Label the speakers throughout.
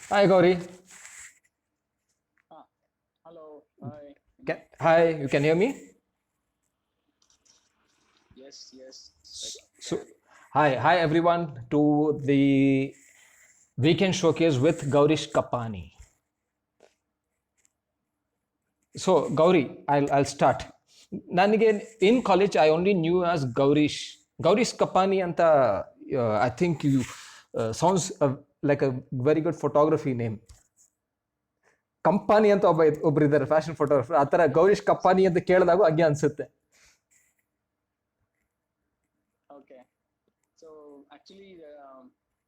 Speaker 1: Hi, Gauri.
Speaker 2: Ah, hello. Hi.
Speaker 1: Hi, you can hear me?
Speaker 2: Yes, yes, I
Speaker 1: So,
Speaker 2: can.
Speaker 1: hi everyone to the weekend showcase with Gaurish Kapani. So, Gauri, I'll start. Again in college, I only knew as Gaurish. Gaurish Kapani anta, I think you sounds like a very good photography name. Company ಅಂತ ಒಬ್ರು ಇದ್ದಾರೆ fashion photographer ಆ ತರ ಗೌರೀಶ್ ಕಪ್ಪಾನಿ ಅಂತ ಕೇಳಿದಾಗ ಹಂಗೆ ಅನ್ಸುತ್ತೆ.
Speaker 2: Okay. So actually,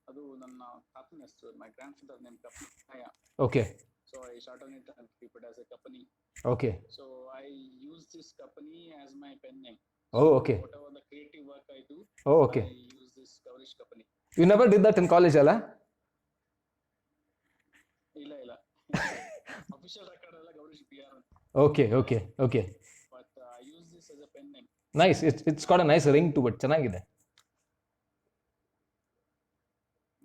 Speaker 2: ಅದು ನನ್ನ ತಾತನ ಹೆಸರು. My grandfather name Kapnaya.
Speaker 1: Okay
Speaker 2: So I shorten it and keep it as a Kapani.
Speaker 1: Okay
Speaker 2: So I use this Kapani as my pen name.
Speaker 1: Oh
Speaker 2: So
Speaker 1: okay
Speaker 2: whatever the creative work I do,
Speaker 1: oh okay
Speaker 2: I use this Gaurish Kapani.
Speaker 1: You never did that in college ಅಲ್ಲ?
Speaker 2: ಇಲ್ಲ ಇಲ್ಲ. Official record ಎಲ್ಲ Gaurish PR ಅಂತ.
Speaker 1: Okay okay okay
Speaker 2: But I use this as a pen name.
Speaker 1: Nice. It's got a nice ring to it. ಚೆನ್ನಾಗಿದೆ.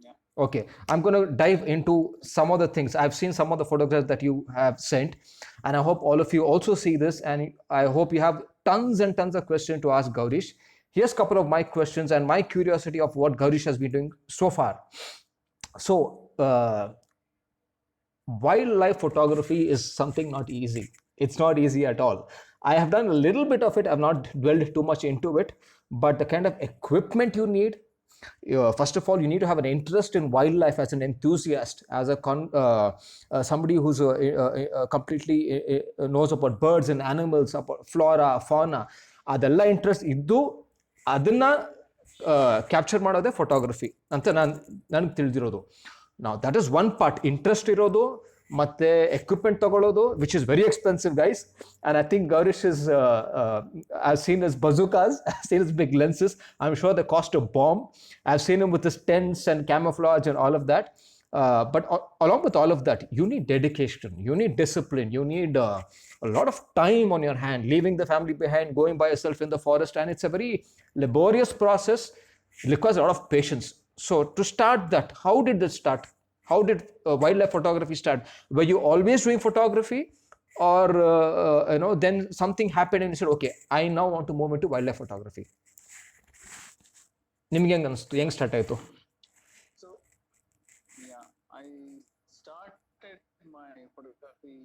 Speaker 2: Yeah.
Speaker 1: Okay, I'm going to dive into some of the things. I've seen some of the photographs that you have sent, and I hope all of you also see this. And I hope you have tons and tons of questions to ask Gaurish. Here's a couple of my questions and my curiosity of what Gaurish has been doing so far. So, wildlife photography is something not easy. It's not easy at all. I have done a little bit of it. I've not dwelled too much into it, but the kind of equipment you need, first of all, you need to have an interest in wildlife as an enthusiast, as a somebody who's completely knows about birds and animals, about flora, fauna. ಅದೆಲ್ಲ interest ಇದ್ದು ಅದನ್ನ capture ಮಾಡೋದೇ photography ಅಂತ ನನಗೆ ತಿಳಿದಿರೋದು. ನಾವು that is one part. Interest ಇರೋದು ಮತ್ತೆ ಎಕ್ವಿಪ್ಮೆಂಟ್ ತಗೊಳ್ಳೋದು, which is very expensive guys. And I think Gaurish is I've seen his bazookas, I've seen his big lenses. I'm sure the cost of bomb. I've seen him with his tents and camouflage and all of that. But along with all of that, you need dedication, you need discipline, you need a lot of time on your hand, leaving the family behind, going by yourself in the forest, and it's a very laborious process. It requires a lot of patience. So to start that, how did this start? How did wildlife photography start? Were you always doing photography, or then something happened and you said, okay, I now want to move into wildlife photography? ನಿಮ್ಗೆ ಹೆಂಗ್ ಅನಿಸ್ತು? ಹೆಂಗ್ start ಆಯ್ತು?
Speaker 2: So yeah, I started my photography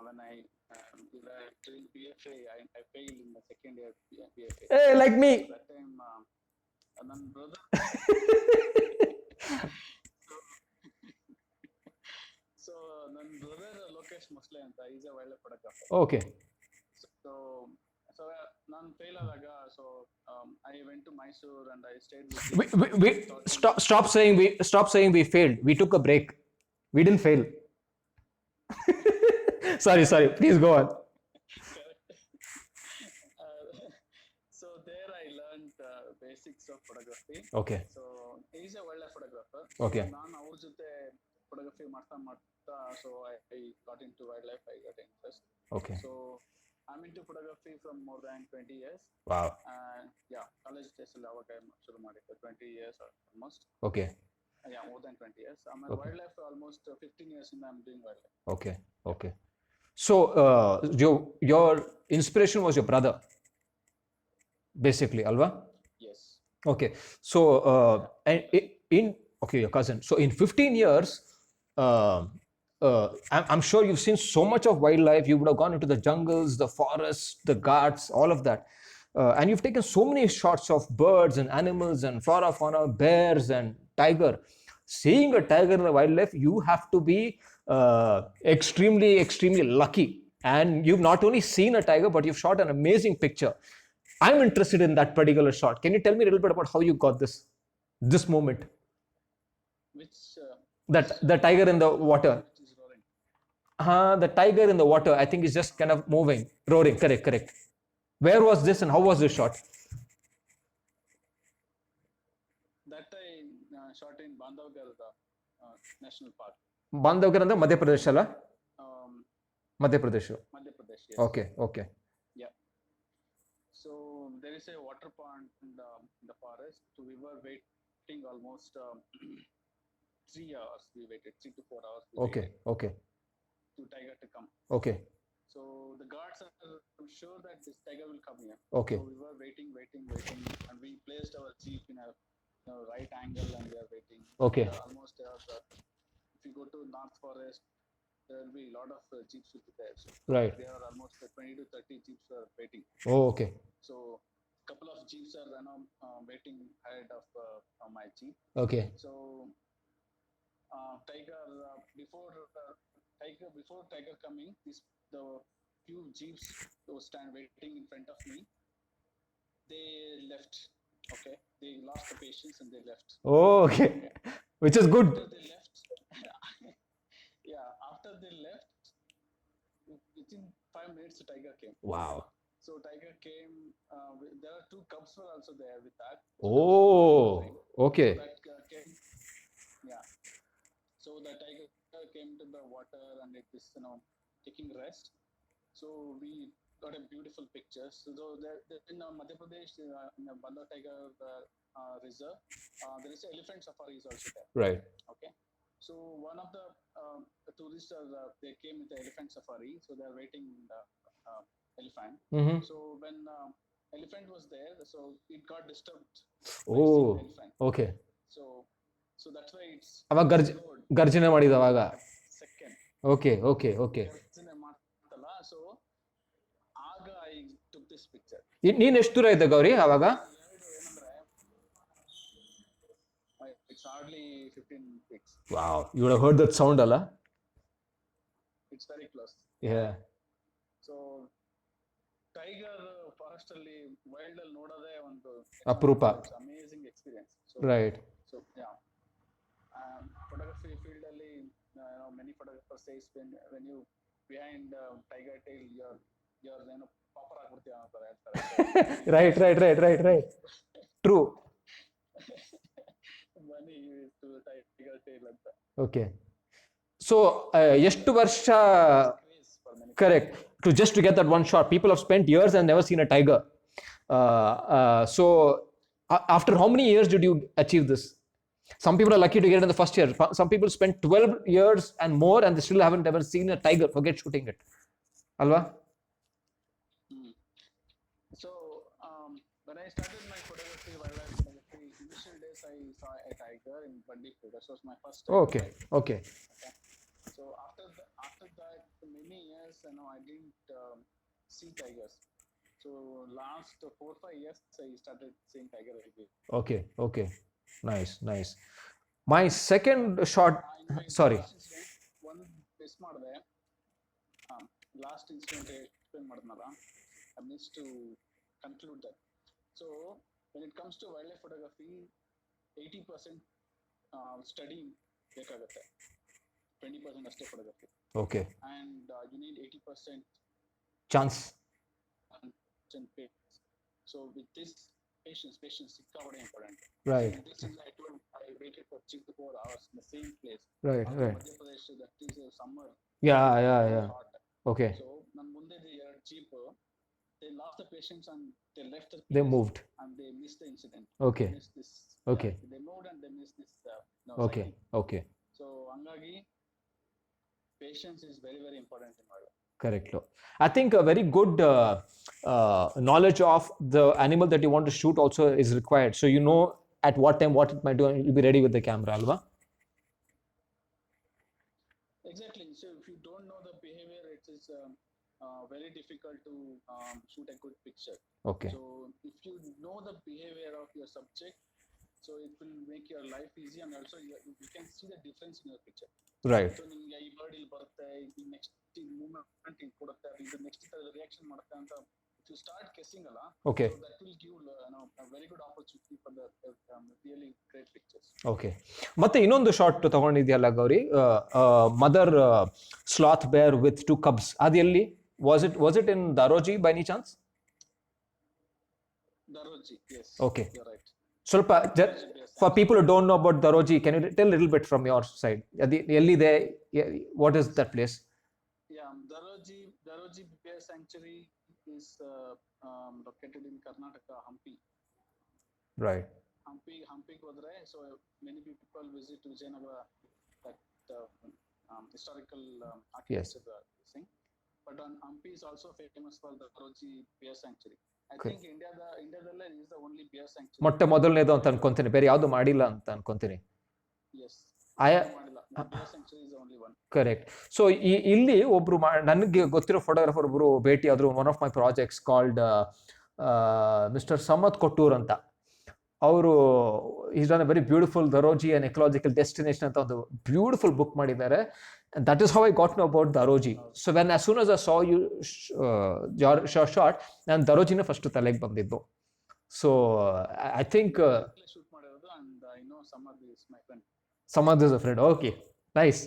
Speaker 2: when I during BFA. I failed in the second year BFA.
Speaker 1: Hey, like me.
Speaker 2: So that time, ನನ್ನ brother. So ನನ್ನ brother Lokesh Musle ಅಂತ, he's a wildlife photographer.
Speaker 1: Okay.
Speaker 2: So ನಾನು fail ಆದಾಗ, so I went to Mysore and I stayed with him.
Speaker 1: We stop saying we failed. We took a break. We didn't fail. Sorry. Please go on.
Speaker 2: So there I learned basics of photography.
Speaker 1: Okay.
Speaker 2: So he's a wildlife photographer.
Speaker 1: Okay.
Speaker 2: ನಾನು ಅವ್ರ ಜೊತೆ photography ಮಾಡ್ತಾ, so I got into wildlife. I got interest.
Speaker 1: Okay.
Speaker 2: So I'm into photography from more than 20 years.
Speaker 1: Wow.
Speaker 2: Yeah, college days ಅಲ್ಲಿ ಅವಾಗ ಶುರು ಮಾಡಿದ್ದು, 20 years almost.
Speaker 1: Okay.
Speaker 2: Yeah, more than 20 years. I'm at
Speaker 1: Okay.
Speaker 2: wildlife almost 15 years in I'm doing wildlife.
Speaker 1: Okay. So your inspiration was your brother, basically, alva?
Speaker 2: Yes.
Speaker 1: Okay. So okay, your cousin. So in 15 years, I'm sure you've seen so much of wildlife. You would have gone into the jungles, the forests, the ghats, all of that. And you've taken so many shots of birds and animals and flora, fauna, bears and tiger. Seeing a tiger in the wildlife, you have to be extremely lucky. And you've not only seen a tiger, but you've shot an amazing picture. I'm interested in that particular shot. Can you tell me a little bit about how you got this moment?
Speaker 2: Which
Speaker 1: That the tiger in the water.
Speaker 2: which is roaring.
Speaker 1: The tiger in the water, I think, is just kind of moving, roaring. Correct. Where was this and how was this shot?
Speaker 2: That I shot in Bandhavgarh National Park.
Speaker 1: Bandhavgarh ಅಂದ್ರೆ ಮಧ್ಯ ಪ್ರದೇಶ ಅಲ್ಲ? Madhya Pradesh.
Speaker 2: Yes.
Speaker 1: Okay.
Speaker 2: Yeah. So there is a water pond in the forest. So we were waiting almost 3 hours we waited, 3 to 4 hours we
Speaker 1: Okay,
Speaker 2: waited
Speaker 1: okay,
Speaker 2: to tiger to come.
Speaker 1: okay,
Speaker 2: So the guards are sure that this tiger will come here.
Speaker 1: okay,
Speaker 2: So we were waiting, and we placed our jeep in a right angle, and we are waiting.
Speaker 1: okay,
Speaker 2: Almost if you go to North Forest, there will be a lot of jeeps will be there. So
Speaker 1: right.
Speaker 2: there are almost 20 to 30 jeeps are waiting.
Speaker 1: Oh, okay,
Speaker 2: So couple of jeeps are waiting ahead of my jeep.
Speaker 1: okay,
Speaker 2: So tiger before tiger coming, the few jeeps who stand waiting in front of me, they left. Okay, they lost the patience and they left.
Speaker 1: oh, okay, which is good.
Speaker 2: After they left, yeah, after they left, within 5 minutes, the tiger came.
Speaker 1: Wow.
Speaker 2: So tiger came. There are two cubs were also there with that.
Speaker 1: Oh, okay,
Speaker 2: So that came. Yeah. So the tiger came to the water and it is taking rest. So we got a beautiful picture. So there in Madhya Pradesh, in the Bandha Tiger Reserve, there is elephant safari is also there.
Speaker 1: right.
Speaker 2: Okay. So one of the tourists they came with the elephant safari. So they are waiting in the elephant.
Speaker 1: Mm-hmm.
Speaker 2: So when elephant was there, so it got disturbed by seeing
Speaker 1: Oh,
Speaker 2: the elephant.
Speaker 1: okay.
Speaker 2: So that's why it's
Speaker 1: ಅವಾಗ ಗರ್ಜನೆ ಮಾಡಿದ ಅವಾಗ.
Speaker 2: second.
Speaker 1: Okay, okay, okay.
Speaker 2: ಗರ್ಜನೆ ಮಾಡ್ತಲ್ಲ. So ಆಗ I took this picture.
Speaker 1: ನೀನ್ ಎಷ್ಟು ದೂರ ಇದ್ದೆ ಗೌರಿ ಅವಾಗ?
Speaker 2: ಏನಂದ್ರೆ it's hardly 15 feet.
Speaker 1: Wow, you would have heard that sound ಅಲ್ಲ?
Speaker 2: It's very close.
Speaker 1: Yeah.
Speaker 2: So tiger forest ಅಲ್ಲಿ ವೈಲ್ಡ್ ಅಲ್ಲಿ ನೋಡೋದೇ ಒಂದು
Speaker 1: ಅಪರೂಪ.
Speaker 2: Amazing experience.
Speaker 1: Right.
Speaker 2: So yeah, photography field ಅಲ್ಲಿ many photographers says when you behind tiger tail you're pauper ಆಗ್ಬಿಡ್ತೀಯ ಅಂತ ಹೇಳ್ತಾರೆ.
Speaker 1: Right. True.
Speaker 2: ಬನ್ನಿ ಟು ಟೈಗರ್ ಟೇಲ್ ಅಂತ.
Speaker 1: Okay. So ಎಷ್ಟು ವರ್ಷ? Correct. Just to get that one shot, people have spent years and never seen a tiger. So after how many years did you achieve this? Some people are lucky to get it in the first year. Some people spend 12 years and more and they still haven't ever seen a tiger. Forget shooting it. Alva?
Speaker 2: So when I started my photography, wildlife photography, initial days I saw a tiger in Bandipur. That was my first time.
Speaker 1: Okay.
Speaker 2: So after that, many years, I didn't see tigers. So last 4-5 years, I started seeing tiger again.
Speaker 1: Okay. Nice. My second shot. Sorry.
Speaker 2: One miss ಮಾಡಿದೆ. Last incident explain ಮಾಡಿದ್ನಲ್ಲ. I missed to conclude that. So when it comes to wildlife photography, 80% study ಬೇಕಾಗುತ್ತೆ. 20% ಅಷ್ಟೇ photography.
Speaker 1: Okay.
Speaker 2: And you need 80%
Speaker 1: chance.
Speaker 2: So with this patience is very important.
Speaker 1: Right.
Speaker 2: So this is I waited for 3 to 4 hours in the same place.
Speaker 1: Right.
Speaker 2: Madhya Pradesh, that is summer.
Speaker 1: Yeah.
Speaker 2: Hot.
Speaker 1: Okay.
Speaker 2: So ನನ್ನ ಮುಂದೆ jeep, they lost the patience and they left the place.
Speaker 1: They moved.
Speaker 2: And they missed the incident.
Speaker 1: Okay.
Speaker 2: They missed this.
Speaker 1: Okay.
Speaker 2: They moved and they missed this.
Speaker 1: Okay.
Speaker 2: So hangagi patience is very, very important in my life.
Speaker 1: Correct. I think a very good knowledge of the animal that you want to shoot also is required. So you know at what time what it might do and you'll be ready with the camera, alva?
Speaker 2: Exactly. So if you don't know the behavior, it is very difficult to shoot a good picture.
Speaker 1: Okay.
Speaker 2: So if you know the behavior of your subject, so it will make your life easy, and also you can see the difference in your picture.
Speaker 1: Right.
Speaker 2: So ನಿಮಗೆ ಈ bird ಇಲ್ಲಿ ಬರುತ್ತೆ, ಈ next movement ಇಲ್ಲಿ ಕೊಡುತ್ತೆ, ಇದು next reaction ಮಾಡುತ್ತೆ ಅಂತ if you start guessing ಅಲ್ಲ,
Speaker 1: Okay.
Speaker 2: so that will give a very good opportunity for the really great pictures.
Speaker 1: Okay. ಮತ್ತೆ ಇನ್ನೊಂದು ಶಾಟ್ ತಗೊಂಡಿದ್ಯಲ್ಲ Gauri, mother sloth bear with 2 cubs. ಅದು ಎಲ್ಲಿ? Was it in Daroji by any chance?
Speaker 2: Daroji, yes.
Speaker 1: Okay.
Speaker 2: You're right.
Speaker 1: ಸ್ವಲ್ಪ for people who don't know about Daroji, can you tell a little bit from your side? Eಲ್ಲಿದೆ? What is that place?
Speaker 2: Yeah, Daroji Bear Sanctuary is located in Karnataka, Hampi.
Speaker 1: Right.
Speaker 2: Hampi ಹೋದ್ರೆ, so many people visit Vijayanagara that historical
Speaker 1: Yes.
Speaker 2: architecture thing. But on Hampi is also famous for the Roji Bear Sanctuary. I
Speaker 1: Okay.
Speaker 2: think Indiaದಲ್ಲೇ is the only bear sanctuary.
Speaker 1: ಮೊಟ್ಟ ಮೊದಲನೇದು ಅಂತ ಅನ್ಕೊಂತೀನಿ, ಬೇರೆ ಯಾವುದು ಮಾಡಿಲ್ಲ ಅಂತ ಅನ್ಕೊಂತೀನಿ.
Speaker 2: Yes.
Speaker 1: ಆಯಾ
Speaker 2: ಮಾಡಿಲ್ಲ. Bear sanctuary is the only one.
Speaker 1: Correct. So ಇಲ್ಲಿ ಒಬ್ರು ನನಗೆ ಗೊತ್ತಿರೋ ಫೋಟೋಗ್ರಾಫರ್ ಒಬ್ರು ಭೇಟಿ ಆದ್ರು. One of my projects called mister Samath Kottur ಅಂತ. ಅವರು is done a very beautiful Daroji and ecological destination ಅಂತ ಒಂದು ಬ್ಯೂಟಿಫುಲ್ ಬುಕ್ ಮಾಡಿದ್ದಾರೆ. That is how I got know about Daroji. So when as soon as I saw you shot, ನಾನು ದರೋಜಿನ first ತಲೆಗೆ ಬಂದಿದ್ದು. So I think
Speaker 2: shoot ಮಾಡಿರೋದು, and I know Samad is my friend.
Speaker 1: Samad is a friend. Okay, nice.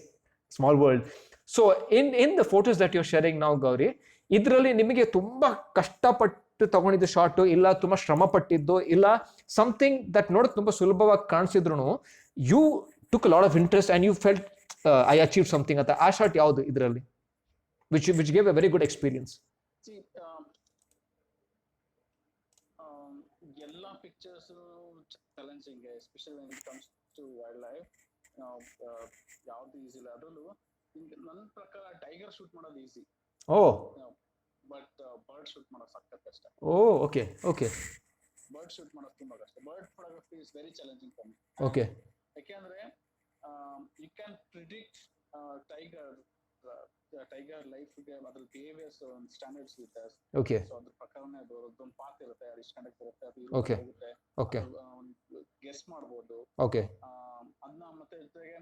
Speaker 1: Small world. So in the photos that you're sharing now, Gauri, ಇದರಲ್ಲಿ ನಿಮಗೆ ತುಂಬಾ ಕಷ್ಟಪಟ್ಟು ತಗೊಂಡಿದ್ದು ಶಾರ್ಟು, ಇಲ್ಲ ತುಂಬಾ ಶ್ರಮ ಪಟ್ಟಿದ್ದು, ಇಲ್ಲ ಸಮಥಿಂಗ್ ದಟ್ ನೋಡೋಕೆ ತುಂಬಾ ಸುಲಭವಾಗಿ ಕಾಣಿಸಿದ್ರು you took a lot of interest and you felt I achieve something ಅಂತ, ಆ ಶಾರ್ಟ್ ಯಾವುದು ಇದರಲ್ಲಿ which gave a very good experience?
Speaker 2: ಎಲ್ಲ pictures challenging, especially when it comes to wild life. ಯಾವ್ದು ಈಸಿ ಇಲ್ಲ. ಅದರಲ್ಲೂ ನನ್ನ ಪ್ರಕಾರ ಟೈಗರ್ ಶೂಟ್ ಮಾಡೋದು easy.
Speaker 1: Oh,
Speaker 2: but bird shoot ಮಾಡೋದು ಸಖತ್ ಕಷ್ಟ.
Speaker 1: Oh, okay okay.
Speaker 2: Bird shoot ಮಾಡೋದು ತುಂಬಾ ಕಷ್ಟ. Bird photography is very challenging for me.
Speaker 1: Okay.
Speaker 2: ಯಾಕೆಂದ್ರೆ ಯು ಕ್ಯಾನ್ ಪ್ರಿಡಿಕ್ಟ್ ಟೈಗರ್ ಲೈಫ್ಗೆ ಅದ್ರ ಬಿಹೇವಿಯರ್ಸ್ ಒಂದು ಸ್ಟ್ಯಾಂಡರ್ಡ್ಸ್ ಇರುತ್ತೆ.
Speaker 1: ಓಕೆ.
Speaker 2: ಸೊ ಅದ್ರ ಪ್ರಕಾರನೇ ಅದೊಂದು ಪಾತ್ ಇರುತ್ತೆ, ಅದು ಇಷ್ಟು ಕಂಡಕ್ಟ್ ಇರುತ್ತೆ, ಅದು
Speaker 1: Okay.
Speaker 2: ಹೋಗುತ್ತೆ,
Speaker 1: ಓಕೆ
Speaker 2: ಗೆಸ್ ಮಾಡ್ಬೋದು
Speaker 1: ಓಕೆ
Speaker 2: ಅದನ್ನ. ಮತ್ತೆ ಜೊತೆಗೆ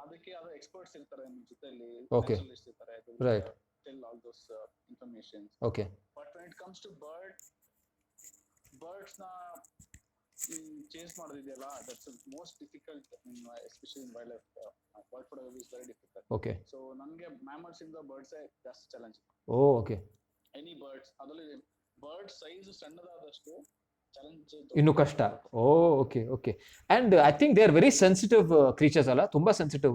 Speaker 2: ಅದಕ್ಕೆ ಅದು ಎಕ್ಸ್ಪರ್ಟ್ಸ್ ಇರ್ತಾರೆ ನಿಮ್ ಜೊತೆಲಿ,
Speaker 1: Okay.
Speaker 2: specialists ಇರ್ತಾರೆ,
Speaker 1: Right.
Speaker 2: tell all those information.
Speaker 1: Okay
Speaker 2: But when it comes to birds ನ change ಮಾಡೋದಿದೆಯಲ್ಲ, that's the most difficult especially in wildlife. Bird photography is very difficult.
Speaker 1: Okay.
Speaker 2: So ನನಗೆ ಮ್ಯಾಮಲ್ಸ್ ಇಂದ birds ಜಾಸ್ತಿ challenge.
Speaker 1: Oh, okay.
Speaker 2: Any birds, ಅದರಲ್ಲಿ bird size ಸಣ್ಣದಾದಷ್ಟು challenge
Speaker 1: ಇನ್ನು ಕಷ್ಟ. Oh, okay okay. And I think they are very sensitive creatures ಅಲ್ಲ, ತುಂಬಾ sensitive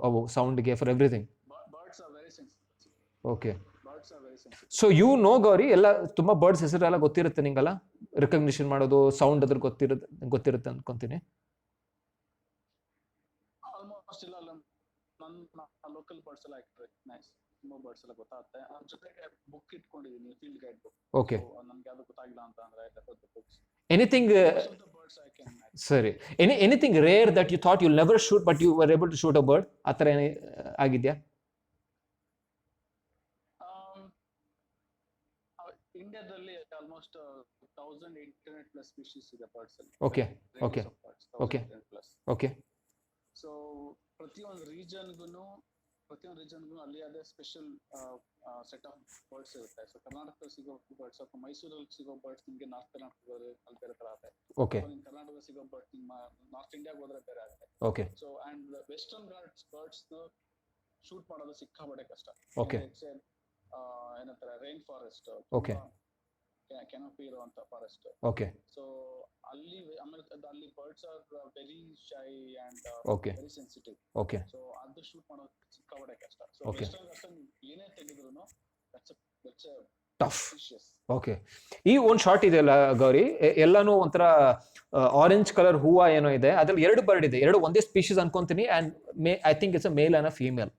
Speaker 1: ಅವು ಸೌಂಡ್ಗೆ, for everything.
Speaker 2: Birds are very sensitive.
Speaker 1: Okay.
Speaker 2: Birds are very sensitive.
Speaker 1: So you know Gauri, ಎಲ್ಲ ತುಂಬಾ ಬರ್ಡ್ಸ್ ಹೆಸರೆಲ್ಲ ಗೊತ್ತಿರುತ್ತೆ ನಿಂಗಲ್ಲ, ರಿಕಗ್ನಿಷನ್ ಮಾಡೋದು, ಸೌಂಡ್ ಅದ್ರ ಗೊತ್ತಿರುತ್ತೆ ಅನ್ಕೊಂತೀನಿ.
Speaker 2: ಆಲ್ಮೋಸ್ಟ್ ಇಲ್ಲ, ನನ್ನ ಲೋಕಲ್ ಬರ್ಡ್ಸ್ ಎಲ್ಲ ನೈಸ್, ತುಂಬಾ ಬರ್ಡ್ಸ್ ಎಲ್ಲ ಗೊತ್ತಾಗುತ್ತೆ. ಅದ್ರ ಜೊತೆಗೆ ಬುಕ್ ಇಟ್ಕೊಂಡಿದ್ದೀನಿ, ಫೀಲ್ಡ್ ಗೈಡ್ ಬುಕ್.
Speaker 1: ಓಕೆ.
Speaker 2: ನನ್ಗೆ ಯಾವ್ದು ಗೊತ್ತಾಗಿಲ್ಲ ಅಂತ ಅಂದ್ರೆ books.
Speaker 1: Anything
Speaker 2: birds I can.
Speaker 1: ಸರಿ, anything rare that you thought you never shoot but you were able to shoot a bird, ಆ ಥರ ಆಗಿದೆಯಾ?
Speaker 2: ಇಂಡಿಯಾದಲ್ಲಿ ಆಲ್ಮೋಸ್ಟ್ 1800+ ಸ್ಪೀಶೀಸ್ ಇದೆ ಬರ್ಡ್ಸ್ ಅಲ್ಲಿ.
Speaker 1: Okay okay okay okay.
Speaker 2: So ಪ್ರತಿಯೊಂದು ರೀಜನ್ಗೂ ಅಲ್ಲಿ ಅದೇ ಸ್ಪೆಷಲ್ ಸೆಟ್ ಆಫ್ ಬರ್ಡ್ಸ್ ಇರುತ್ತೆ. ಸೊ ಕರ್ನಾಟಕದಲ್ಲಿ ಸಿಗೋ ಬರ್ಡ್ಸ್ ಅಥವಾ ಮೈಸೂರಲ್ಲಿ ಸಿಗೋ ಬರ್ಡ್ಸ್ ನಿಮಗೆ ನಾರ್ತ್ ಕರ್ನಾಟಕದಲ್ಲಿ ಅಲ್ಲಿ ಬೇರೆ ತರ ಆಗುತ್ತೆ.
Speaker 1: ಓಕೆ.
Speaker 2: ಕರ್ನಾಟಕದಲ್ಲಿ ಸಿಗೋ ಬರ್ಡ್ಸ್ ನಿಮ್ಮ ನಾರ್ತ್ ಇಂಡಿಯಾಗೆ ಹೋದ್ರೆ ಬೇರೆ ಆಗುತ್ತೆ.
Speaker 1: Okay.
Speaker 2: So and western Ghats birds shoot ಮಾಡೋದು ಸಿಕ್ಕಾಪಟ್ಟೆ ಕಷ್ಟ.
Speaker 1: ಓಕೆ.
Speaker 2: ಏನಂತಾರೆ, ರೈನ್ ಫಾರೆಸ್ಟ್,
Speaker 1: ಓಕೆ.
Speaker 2: ಕೆನೋಪಿ ಇರುವಂತ ಫಾರೆಸ್ಟ್.
Speaker 1: ಓಕೆ.
Speaker 2: ಸೊ ಅಲ್ಲಿ birds are very ಶೈ and
Speaker 1: okay.
Speaker 2: Very sensitive.
Speaker 1: Okay.
Speaker 2: So ಅದು ಶೂಟ್ ಮಾಡೋದು ಸಿಕ್ಕಾಪಟ್ಟೆ ಕಷ್ಟ. So
Speaker 1: Okay.
Speaker 2: ವೆಸ್ಟರ್ನ್ ಏನೇ ತೆಗೆದ್ರು
Speaker 1: ಟಫ್. ಓಕೆ. ಈ ಒಂದು ಶಾರ್ಟ್ ಇದೆಯಲ್ಲ ಗೌರಿ, ಎಲ್ಲಾನು ಒಂಥರ ಆರೆಂಜ್ ಕಲರ್ ಹೂವ ಏನೋ ಇದೆ, ಅದ್ರಲ್ಲಿ ಎರಡು ಬರ್ಡ್ ಇದೆ, ಎರಡು ಒಂದೇ ಸ್ಪೀಶೀಸ್ ಅನ್ಕೊಂತೀನಿ. And I think it's a male and a female.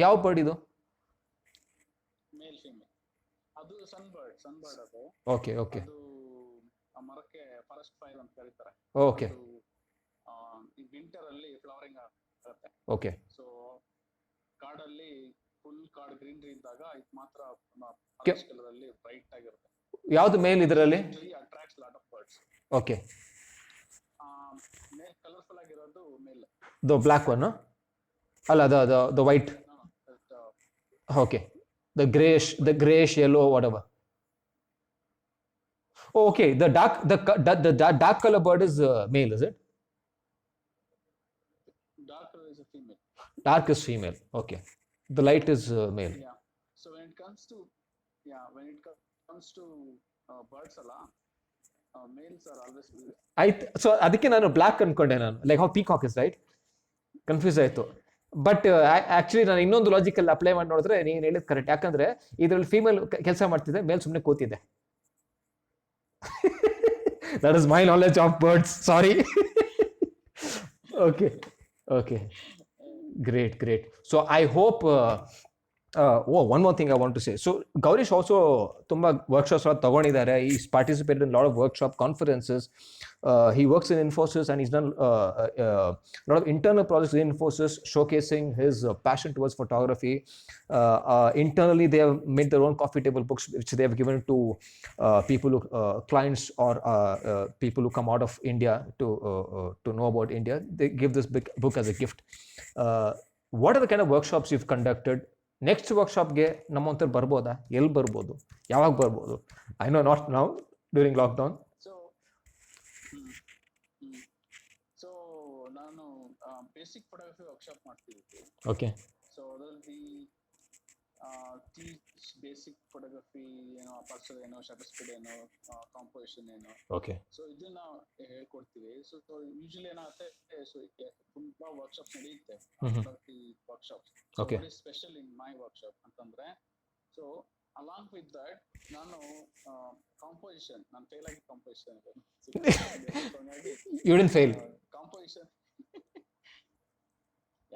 Speaker 1: ಯಾವ ಬರ್ಡ್ ಇದು?
Speaker 2: Male female. ಅದು ಸನ್ ಬರ್ಡ್ ಅದು.
Speaker 1: Okay okay.
Speaker 2: ಅದು ಆ ಮರಕ್ಕೆ ಫಾರೆಸ್ಟ್ ಫೈರ್ ಅಂತ ಕರೀತಾರೆ.
Speaker 1: ಓಕೆ
Speaker 2: ಈ ವಿಂಟರ್ ಅಲ್ಲಿ ಫ್ಲವರಿಂಗ್ ಆಗುತ್ತೆ.
Speaker 1: ಓಕೆ.
Speaker 2: ಸೊ ಕಾಡಲ್ಲಿ ಫುಲ್ ಕಾಡ್ ಗ್ರೀನರಿ ಇದ್ದಾಗ ಇದು ಮಾತ್ರ
Speaker 1: ಕೆ-
Speaker 2: ಕಲರ್ ಅಲ್ಲಿ ಬ್ರೈಟ್ ಆಗಿರುತ್ತೆ.
Speaker 1: ಯಾವ್ದು ಮೇಲ್ ಇದರಲ್ಲಿ?
Speaker 2: Attracts lot of birds.
Speaker 1: Okay.
Speaker 2: Male colourful ಆಗಿರೋದು ಮೇಲ್.
Speaker 1: ದ ಬ್ಲ್ಯಾಕ್ ಒನ್ ಅಲ್ಲ, the white. Okay. The greyish yellow whatever. Okay, the dark color bird is male, is it?
Speaker 2: Dark color is a female.
Speaker 1: Dark is female. Okay. The light is male.
Speaker 2: Yeah. So when it comes to birds alla, males are always male.
Speaker 1: So ಅದಕ್ಕೆ ನಾನು black ಅನ್ಕೊಂಡೆ, ನಾನು like how peacock is right, confuse ಆಯ್ತು. But actually ನಾನು ಇನ್ನೊಂದು logical apply ಮಾಡಿ ನೋಡಿದ್ರೆ ನೀನು ಹೇಳಿದ್ ಕರೆಕ್ಟ್. ಯಾಕಂದ್ರೆ ಇದ್ರಲ್ಲಿ ಫೀಮೇಲ್ ಕೆಲಸ ಮಾಡ್ತಿದ್ದೆ, ಮೇಲ್ ಸುಮ್ಮನೆ ಕೂತಿದ್ದೆ. That is my knowledge of birds. Sorry. Okay. Okay. Great, great. So I hope. One more thing I want to say. So Gaurish also tumba workshops tagondidare. He's participated in a lot of workshop conferences. He works in Infosys and he's done a lot of internal projects in Infosys, showcasing his passion towards photography. Internally, they have made their own coffee table books, which they have given to people, clients, or people who come out of India to know about India. They give this big book as a gift. What are the kind of workshops you've conducted? Next ವರ್ಕ್ಶಾಪ್ಗೆ ನಮ್ಮಂತರ ಬರ್ಬೋದಾ? ಎಲ್ಲಿ ಬರ್ಬೋದು? ಯಾವಾಗ ಬರ್ಬೋದು? I know not now during lockdown.
Speaker 2: So so ನಾನು basic photography workshop ಮಾಡ್ತಿದ್ದೆ.
Speaker 1: Okay.
Speaker 2: So ಅದರಲ್ಲಿ ಟೀಚ್ ಬೇಸಿಕ್ ಫೋಟೋಗ್ರಫಿ ಏನೋ, ಅಪರ್ಚರ್ ಏನೋ, ಶಟರ್ ಸ್ಪೀಡ್ ಏನೋ, ಕಾಂಪೋಸಿಷನ್ ಏನೋ.
Speaker 1: ಓಕೆ.
Speaker 2: ಸೊ ಇದನ್ನ ಹೇಳ್ಕೊಡ್ತೀವಿ. ಸೊ ಯೂಶಲಿ ಏನಾಗುತ್ತೆ, ಸೊ ತುಂಬಾ ವರ್ಕ್ಶಾಪ್ಸ್ ನಡೆಯುತ್ತೆ, photography workshops.
Speaker 1: Okay.
Speaker 2: Special in my workshop ಅಂತಂದ್ರೆ, ಸೊ ಅಲಾಂಗ್ ವಿತ್ ದಟ್ ನಾನು ಕಾಂಪೋಸಿಷನ್, ನಾನು ಫೇಲ್ ಆಗಿ composition
Speaker 1: you didn't fail.
Speaker 2: Composition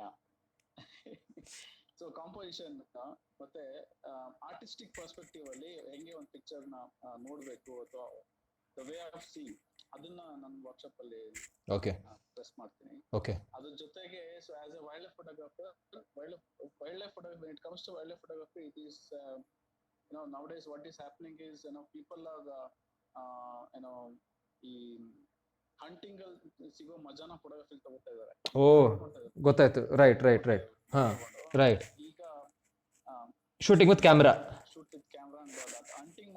Speaker 2: yeah. So composition ಮತ್ತೆ ಆರ್ಟಿಸ್ಟಿಕ್ ಪರ್ಸ್ಪೆಕ್ಟಿವ್ ಅಲ್ಲಿ ಹೆಂಗೆ ಒಂದು ಪಿಕ್ಚರ್ ನ ನೋಡ್ಬೇಕು ಅಥವಾ ದ ವೇ ಆಫ್ ಸೀ, ಅದನ್ನ ನನ್ನ ವರ್ಕ್ಶಾಪ್ ಅಲ್ಲಿ ಸ್ಟ್ರೆಸ್ ಮಾಡ್ತೀನಿ.
Speaker 1: ಓಕೆ.
Speaker 2: ಅದ್ರ ಜೊತೆಗೆ so as A wild life photographer, wild life photography, when it comes to wildlife photography, it is nowadays what is happening is people are ಈ hunting ಅಲ್ಲಿ ಸಿಗೋ ಮಜಾನ ಫೋಟೋಗ್ರಫಿ ತಗೋತಾ ಇದ್ದಾರೆ.
Speaker 1: ಓ, ಗೊತ್ತಾಯ್ತು. Right right right. ಹಾ, ರೈಟ್.
Speaker 2: ಈಗ
Speaker 1: shooting with camera
Speaker 2: and hunting,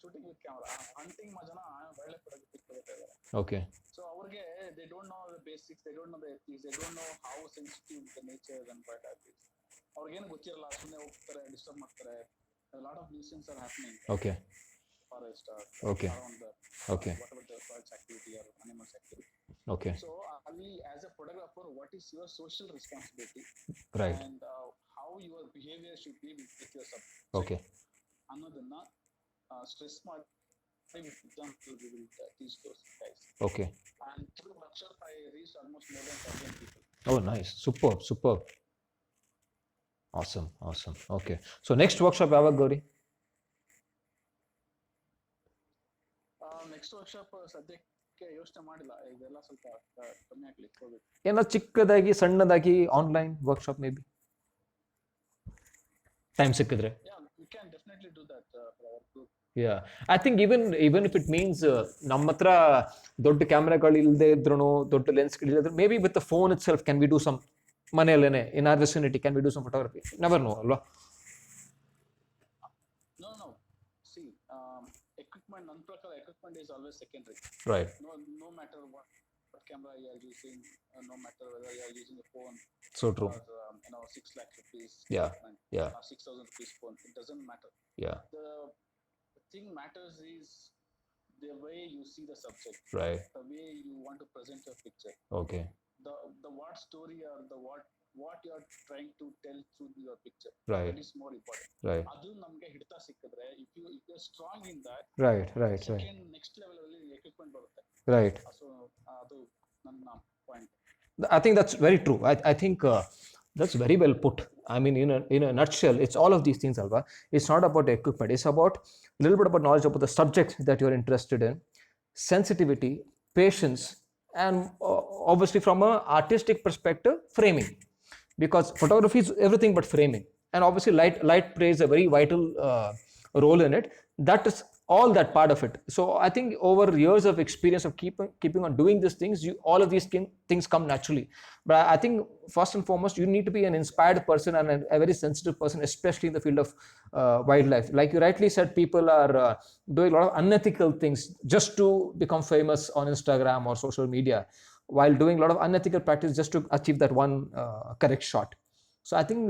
Speaker 2: shooting with camera, hunting ಮಜಾನ ವೈಲ್ಡ್ ಲೈಫ್ ಫೋಟೋಗ್ರಫಿ ತಗೋತಾ ಇದ್ದಾರೆ.
Speaker 1: ಓಕೆ.
Speaker 2: ಸೊ ಅವ್ರಿಗೆ they don't know the basics, they don't know the ethics, they don't know how sensitive the nature and wild life is. ಅವ್ರಿಗೇನು ಗೊತ್ತಿರಲ್ಲ, ಸುಮ್ಮನೆ ಹೋಗ್ತಾರೆ, disturb ಮಾಡ್ತಾರೆ. A lot of nuisance are happening.
Speaker 1: Okay.
Speaker 2: Forest or
Speaker 1: okay.
Speaker 2: around the whatever the forest activity or animals activity.
Speaker 1: Okay.
Speaker 2: So Ali, as a photographer, what is your social responsibility?
Speaker 1: Right.
Speaker 2: And how your behavior should be with your subject.
Speaker 1: Okay.
Speaker 2: ಅನ್ನೋದನ್ನ stress ಮಾಡಿ example we will teach those guys.
Speaker 1: Okay.
Speaker 2: And through workshop I reached almost more than 1,000 people.
Speaker 1: Oh, nice. Superb. Awesome. Okay. So next workshop ಯಾವಾಗ Gauri?
Speaker 2: Next workshop ಸದ್ಯಕ್ಕೆ ಯೋಚನೆ ಮಾಡಿಲ್ಲ, ಇದೆಲ್ಲ ಸ್ವಲ್ಪ ಕಮ್ಮಿ ಆಗ್ಲಿ ಕೋವಿಡ್.
Speaker 1: ಏನೋ ಚಿಕ್ಕದಾಗಿ ಸಣ್ಣದಾಗಿ online workshop may be time ಸಿಕ್ಕಿದ್ರೆ.
Speaker 2: Yeah, we can definitely do that for our group.
Speaker 1: Yeah, I think even if it means ನಮ್ಮ ಹತ್ರ ದೊಡ್ಡ ಕ್ಯಾಮ್ರಾಗಳು ಇಲ್ಲದೆ ಇದ್ರೂ, ದೊಡ್ಡ ಲೆನ್ಸ್ಗಳು ಇಲ್ಲದ್ರೆ, maybe with the phone itself can we do some ಮನೆಯಲ್ಲೇನೆ in our vicinity can we do some photography. Never know ಅಲ್ವಾ?
Speaker 2: No. See, equipment, ನನ್ನ ಪ್ರಕಾರ equipment is always secondary.
Speaker 1: Right.
Speaker 2: No matter what camera you are using, no matter whether you are using a phone.
Speaker 1: So true.
Speaker 2: Or 6 lakh rupees.
Speaker 1: Yeah.
Speaker 2: 6,000 rupees phone. It doesn't matter.
Speaker 1: Yeah.
Speaker 2: The thing matters is the way you see the subject.
Speaker 1: Right.
Speaker 2: The way you want to present your picture.
Speaker 1: Okay.
Speaker 2: The what story or the what you are trying to tell through your picture.
Speaker 1: Right.
Speaker 2: That is more important.
Speaker 1: Right.
Speaker 2: ಅದು ನಮಗೆ ಹಿಡಿತ ಸಿಕ್ಕಿದ್ರೆ, if you are strong in that,
Speaker 1: right.
Speaker 2: next level ಅಲ್ಲಿ equipment ಬರುತ್ತೆ.
Speaker 1: Right.
Speaker 2: So ಅದು ನನ್ನ point.
Speaker 1: I think that's very true. I think that's very well put. I mean, in a nutshell, it's all of these things, Alva. It's not about equipment. It's about a little bit about knowledge about the subject that you're interested in, sensitivity, patience, and obviously from an artistic perspective, framing. Because photography is everything but framing. And obviously light plays a very vital role in it. That is all that part of it. So I think over years of experience of keeping on doing these things, all of these things come naturally. But I think first and foremost, you need to be an inspired person and a very sensitive person, especially in the field of wildlife. Like you rightly said, people are doing a lot of unethical things just to become famous on Instagram or social media, while doing a lot of unethical practice just to achieve that one correct shot. So I think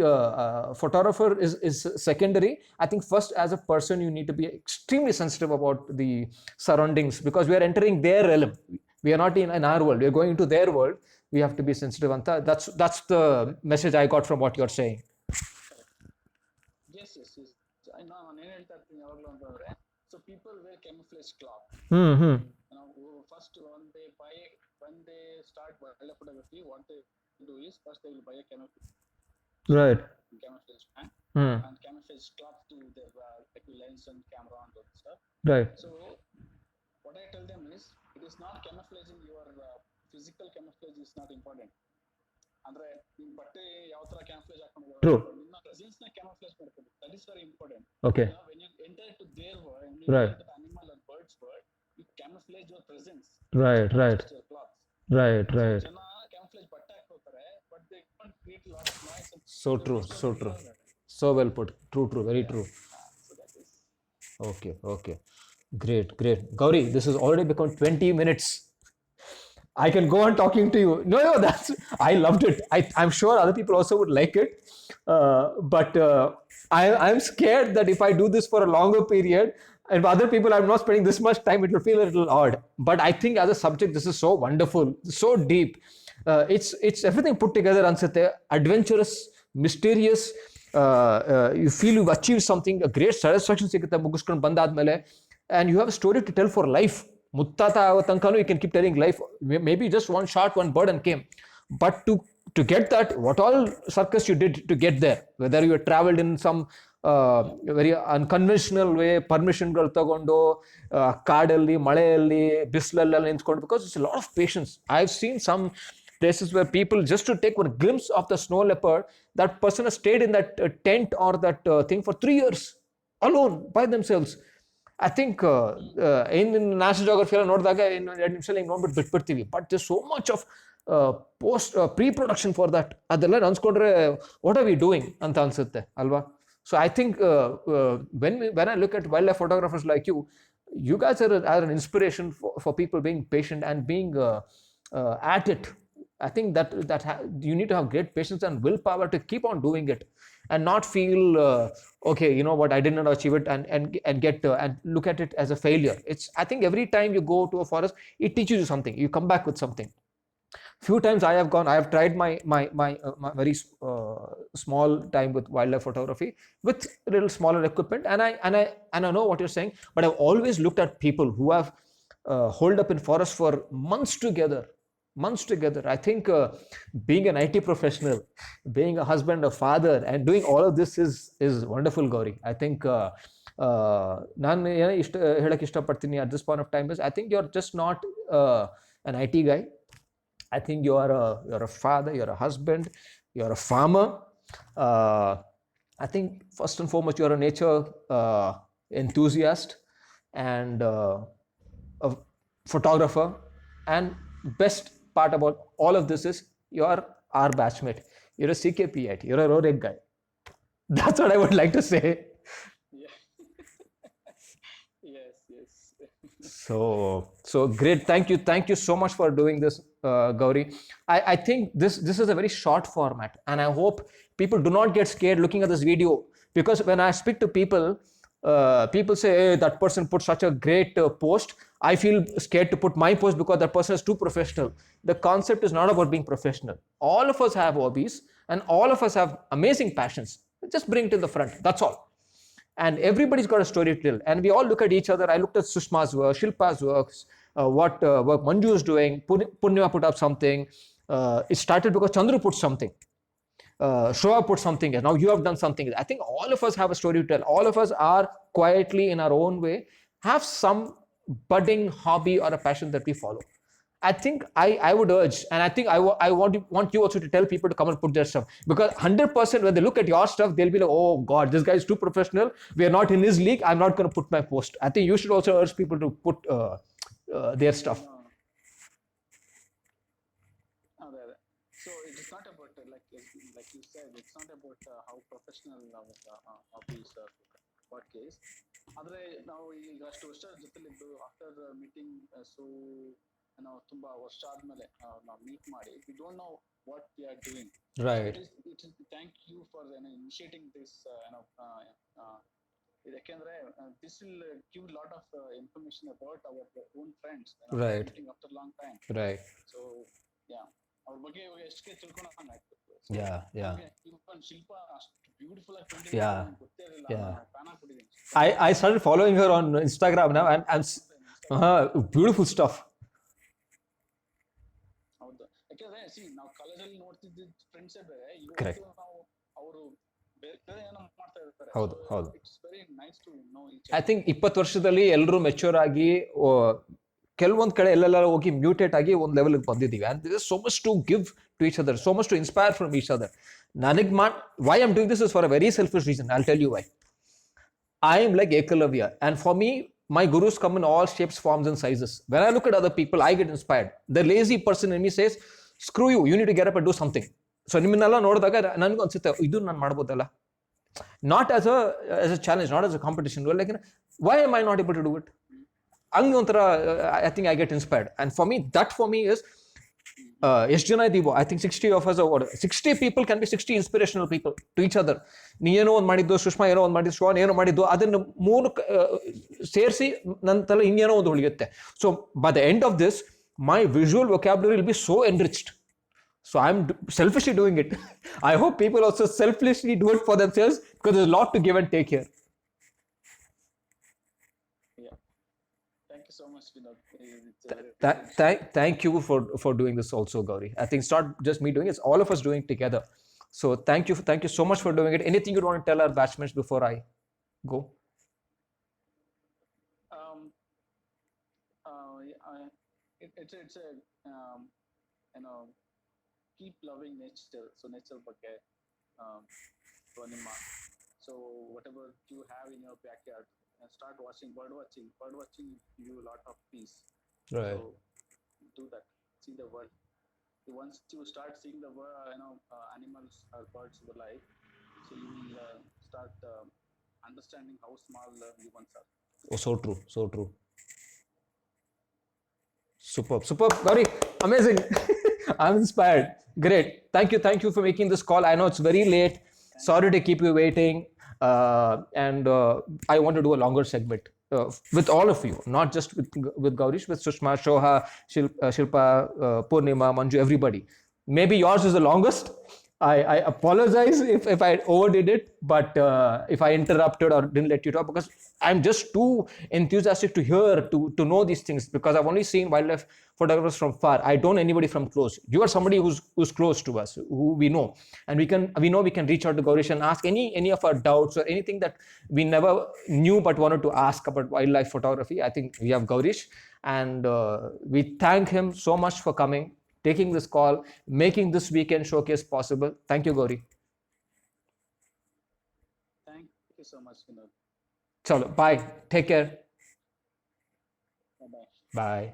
Speaker 1: photographer is secondary. I think first, as a person, you need to be extremely sensitive about the surroundings, because we are entering their realm. We are not in our world. We are going into their world. We have to be sensitive. Anta, that's the message I got from what you're saying.
Speaker 2: Yes. ನಾನು ಏನು ಹೇಳ್ತಾ ಇರ್ತೀನಿ ಯಾವಾಗಲೂ ಅಂತಂದ್ರೆ, so people wear camouflage cloth. First when they start wildlife photography, what they do is first they will buy a
Speaker 1: Right.
Speaker 2: camouflage fan
Speaker 1: Hmm.
Speaker 2: and camouflage cloth to their like lens and camera and all that stuff.
Speaker 1: Right.
Speaker 2: So what I tell them is it is not camouflaging your physical camouflage is not important. ಅಂದ್ರೆ ನಿಮ್ ಬಟ್ಟೆ ಯಾವ ತರ ಕ್ಯಾಮ್ಫ್ಲೇಜ್ ಹಾಕೊಂಡು
Speaker 1: True.
Speaker 2: ನಿಮ್ಮ presence ನ ಕ್ಯಾಮ್ಫ್ಲೇಜ್ ಮಾಡ್ಕೋಬೇಕು. That is very important.
Speaker 1: Okay.
Speaker 2: When you enter to their world, when you
Speaker 1: Right.
Speaker 2: enter to animal or bird's world, you camouflage your presence.
Speaker 1: Right.
Speaker 2: Not
Speaker 1: Right.
Speaker 2: just your clothes.
Speaker 1: Right. Right.
Speaker 2: ಜನ camouflage ಬಟ್ಟೆ ಹಾಕೋತಾರೆ, but they can't create a lot of noise. And
Speaker 1: So
Speaker 2: they
Speaker 1: true.
Speaker 2: just
Speaker 1: So
Speaker 2: don't
Speaker 1: true.
Speaker 2: deserve it.
Speaker 1: So well put. True. True. Very true.
Speaker 2: So that is.
Speaker 1: Okay. Okay. Great. Great. Gauri, this has already become 20 minutes. I can go on talking to you. No, no, that's, I loved it. I'm sure other people also would like it. But I'm scared that if I do this for a longer period, and for other people, I'm not spending this much time, it will feel a little odd. But I think as a subject, this is so wonderful, so deep. It's everything put together, ansate. Adventurous, mysterious. You feel you've achieved something, a great satisfaction ಸಿಗುತ್ತೆ ಮುಗಿಸ್ಕೊಂಡು ಬಂದಾದ್ಮೇಲೆ, and you have a story to tell for life. ಮುತ್ತಾತ ಆಗೋ ತನಕನೂ you can keep telling life. Maybe just one shot, one bird and came. But to get that, what all circus you did to get there, whether you had traveled in some very unconventional way, ಪರ್ಮಿಷನ್ಗಳು ತಗೊಂಡು ಕಾಡಲ್ಲಿ ಮಳೆಯಲ್ಲಿ ಬಿಸಿಲಲ್ಲೆಲ್ಲ ನಿಂತ್ಕೊಂಡು, because it's a lot of patience. I've seen some places where people, just to take one glimpse of the snow leopard, that person has stayed in that tent or that thing for 3 years alone by themselves. I think in National Geography ಎಲ್ಲ ನೋಡಿದಾಗ ಇನ್ನು 2 ನಿಮಿಷದಲ್ಲಿ ಹಿಂಗೆ ನೋಡ್ಬಿಟ್ಟು ಬಿಟ್ಬಿಡ್ತೀವಿ. But there's so much of pre production for that. ಅದೆಲ್ಲ ಅನ್ಸ್ಕೊಂಡ್ರೆ what are we doing ಅಂತ ಅನ್ಸುತ್ತೆ ಅಲ್ವಾ? So I think when I look at wildlife photographers like you, you guys are an inspiration for people being patient and being at it. I think that you need to have great patience and willpower to keep on doing it, and not feel okay, you know what, I did not achieve it, and get and look at it as a failure. It's, I think every time you go to a forest, it teaches you something. You come back with something. Few times I have tried my very small time with wildlife photography with a little smaller equipment, and I know what you're saying, but I've always looked at people who have holed up in forest for months together. I think being an IT professional, being a husband, a father, and doing all of this is wonderful, Gauri. I think ನಾನು ಇಷ್ಟ ಹೇಳಕ್ಕೆ ಇಷ್ಟಪಡ್ತೀನಿ at this point of time is, I think you're just not an IT guy. I think you're a father, you're a husband, you're a farmer. I think first and foremost you're a nature enthusiast and a photographer. And best part about all of this is you're our batchmate. You're a CKP8. You're a Rorek guy. That's what I would like to say.
Speaker 2: Yeah. Yes.
Speaker 1: So great. Thank you so much for doing this, Gauri. I think this is a very short format, and I hope people do not get scared looking at this video, because when I speak to people, people say, hey, that person put such a great post. I feel scared to put my post because that person is too professional. The concept is not about being professional. All of us have hobbies, and all of us have amazing passions. Just bring it to the front. That's all. And everybody's got a story to tell, and we all look at each other. I looked at Sushma's work, Shilpa's works, what work Manju is doing. Punya put up something. It started because Chandru put something. Shoa put something. Now you have done something. I think all of us have a story to tell. All of us are quietly, in our own way, have some budding hobby or a passion that we follow. I think I would urge, and I think I want you also to tell people to come and put their stuff, because 100% when they look at your stuff, they'll be like, oh God, this guy is too professional. We are not in his league. I'm not going to put my post. I think you should also urge people to put their stuff.
Speaker 2: So it is not about like you said, it's not about how professional our hobbies are. What case? ಆದರೆ ನಾವು ಈಗ ಅಷ್ಟು ವರ್ಷ ಜೊತೆಲಿದ್ದು after meeting, so ನಾವು ತುಂಬಾ ವರ್ಷ ಆದ್ಮೇಲೆ ನಾವು ಮೀಟ್ ಮಾಡಿ, we don't know what we are doing.
Speaker 1: Right.
Speaker 2: It is thank you for initiating this. ಯಾಕೆಂದ್ರೆ this will give lot of information about our own friends.
Speaker 1: Right.
Speaker 2: After long time.
Speaker 1: Right.
Speaker 2: So yeah, ಅವ್ರ ಬಗ್ಗೆ ಇವಾಗ ಎಷ್ಟಕ್ಕೆ ತಿಳ್ಕೊಂಡಂಗ ಆಗ್ತದೆ.
Speaker 1: Yeah.
Speaker 2: ಇವನ್ ಶಿಲ್ಪ ಅಷ್ಟು beautiful ಆಗಿ
Speaker 1: Yeah.
Speaker 2: ಗೊತ್ತೇ ಇರಲಿಲ್ಲ.
Speaker 1: Yeah.
Speaker 2: ಫ್ಯಾನ್ ಆಗ್ಬಿಟ್ಟಿದ್ದೀನಿ.
Speaker 1: I started following her on Instagram now, and beautiful stuff.
Speaker 2: ಹೌದು, ಯಾಕಂದ್ರೆ ನಾವು ಕಾಲೇಜಲ್ಲಿ ನೋಡ್ತಿದ್ದ ಮೈಂಡ್ ಸೆಟ್ ಬೇರೆ,
Speaker 1: Correct.
Speaker 2: ಇವತ್ತು ನಾವು ಅವರು ಬೇರೆ ಬೇರೆ ಏನೋ ಮಾಡ್ತಾ ಇರ್ತಾರೆ.
Speaker 1: ಹೌದು, ಹೌದು.
Speaker 2: It's very nice to know each
Speaker 1: I think 20 ವರ್ಷದಲ್ಲಿ ಎಲ್ಲರೂ ಮೆಚ್ಯೂರ್ ಆಗಿ ಕೆಲವೊಂದ್ ಕಡೆ ಎಲ್ಲೆಲ್ಲ ಹೋಗಿ ಮ್ಯೂಟೇಟ್ ಆಗಿ ಒಂದು ಲೆವೆಲ್ಗೆ ಬಂದಿದ್ದೀವಿ. And this so much to give to each other, so much to inspire from each other. ನನಗೆ why am doing this is for a very selfish reason. I will tell you why. I am like Ekalavya, and for me, my gurus come in all shapes, forms, and sizes. When I look at other people, I get inspired. The lazy person in me says, "Screw you! You need to get up and do something." So ನಿಮ್ಮನ್ನೆಲ್ಲ ನೋಡಿದಾಗ ನನಗೂ ಅನ್ಸುತ್ತೆ ಇದು ನಾನು ಮಾಡ್ಬೋದಲ್ಲ. Not as a challenge, not as a competition. Like, why am I not able to do it? ಹಂಗೆ ಒಂಥರ I think I get inspired. And for me is ಎಷ್ಟು ಜನ ಇದ್ದೀವೋ, I think 60 of us, 60 people can be 60 inspirational people to each other. ನೀ ಏನೋ ಒಂದು ಮಾಡಿದ್ದು, ಸುಷ್ಮಾ ಏನೋ ಒಂದು ಮಾಡಿದ್ದು, ಶ್ರವಣ್ ಏನೋ ಮಾಡಿದ್ದು, ಅದನ್ನು ಮೂರು ಸೇರಿಸಿ ನನ್ನ ತಲೆ ಇನ್ನೇನೋ ಒಂದು ಉಳಿಯುತ್ತೆ. So by the end of this, my visual vocabulary will be so enriched. So I'm selfishly doing it. I hope people also selfishly do it for themselves, because there's a lot to give and take here.
Speaker 2: Yeah. Thank you so much, Vinod. It's a
Speaker 1: Thank you for doing this also, Gauri. I think it's not just me doing it, it's all of us doing it together. So thank you so much for doing it. Anything you want to tell our batchmates before I go?
Speaker 2: It's a you know, keep loving nature. So nature ಬಗ್ಗೆ ನಿಮ್ಮ, so whatever you have in your backyard, start watching bird watching. Bird watching give you a lot of peace.
Speaker 1: Right.
Speaker 2: So do that. See the world. Once you start seeing the world, animals or birds alive, so you will start understanding how small humans are.
Speaker 1: Oh, so true, so true. Superb, Gauri, amazing. I'm inspired. Great. Thank you for making this call. I know it's very late. Sorry to keep you waiting. And I want to do a longer segment with all of you, not just with Gaurish, with Sushma, Shoha, Shilpa, Purnima, Manju, everybody. Maybe yours is the longest. I apologize if I overdid it, but if I interrupted or didn't let you talk, because I'm just too enthusiastic to hear, to know these things, because I've only seen wildlife photographers from far. I don't know anybody from close. You are somebody who's close to us, who we know, and we know we can reach out to Gaurish and ask any of our doubts or anything that we never knew but wanted to ask about wildlife photography. I think we have Gaurish, and we thank him so much for coming, taking this call, making this weekend showcase possible. Thank you, Gauri.
Speaker 2: Thank you so much, Vinod.
Speaker 1: Chalo, bye. Take care.
Speaker 2: Bye-bye.
Speaker 1: Bye.